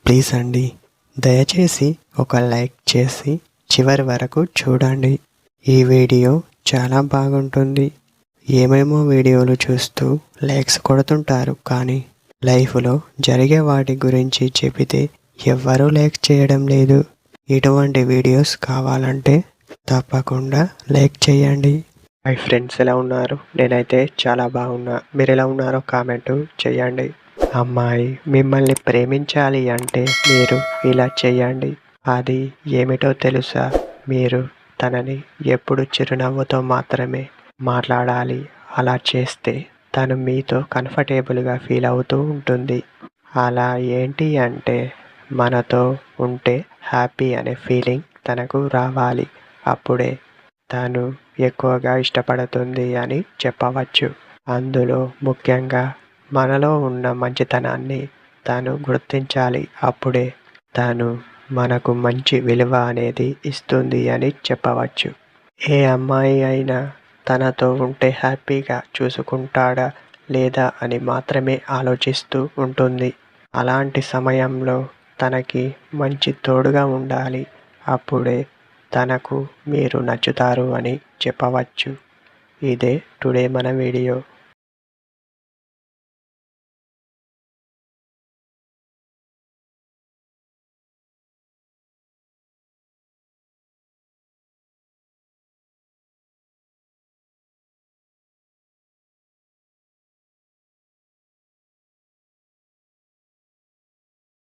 Please అండి, దయచేసి ఒక లైక్ చేసి చివరి వరకు చూడండి. ఈ వీడియో చాలా బాగుంటుంది. ఏమేమో వీడియోలు చూస్తూ లైక్స్ కొడుతుంటారు, కానీ లైఫ్లో జరిగే వాటి గురించి చెబితే ఎవ్వరూ లైక్ చేయడం లేదు. ఇటువంటి వీడియోస్ కావాలంటే తప్పకుండా లైక్ చేయండి. హాయ్ ఫ్రెండ్స్, ఎలా ఉన్నారు? నేనైతే చాలా బాగున్నా. మీరు ఎలా ఉన్నారో కామెంట్ చేయండి. అమ్మాయి మిమ్మల్ని ప్రేమించాలి అంటే మీరు ఇలా చేయండి. అది ఏమిటో తెలుసా? మీరు తనని ఎప్పుడు చిరునవ్వుతో మాత్రమే మాట్లాడాలి. అలా చేస్తే తను మీతో కంఫర్టబుల్గా ఫీల్ అవుతూ ఉంటుంది. అలా ఏంటి అంటే, మనతో ఉంటే హ్యాపీ అనే ఫీలింగ్ తనకు రావాలి. అప్పుడే తను ఎక్కువగా ఇష్టపడుతుంది అని చెప్పవచ్చు. అందులో ముఖ్యంగా మనలో ఉన్న మంచితనాన్ని తను గుర్తించాలి. అప్పుడే తను మనకు మంచి విలువ అనేది ఇస్తుంది అని చెప్పవచ్చు. ఏ అమ్మాయి అయినా తనతో ఉంటే హ్యాపీగా చూసుకుంటాడా లేదా అని మాత్రమే ఆలోచిస్తూ ఉంటుంది. అలాంటి సమయంలో తనకి మంచి తోడుగా ఉండాలి. అప్పుడే తనకు మీరు నచ్చుతారు అని చెప్పవచ్చు. ఇదే టుడే మన వీడియో.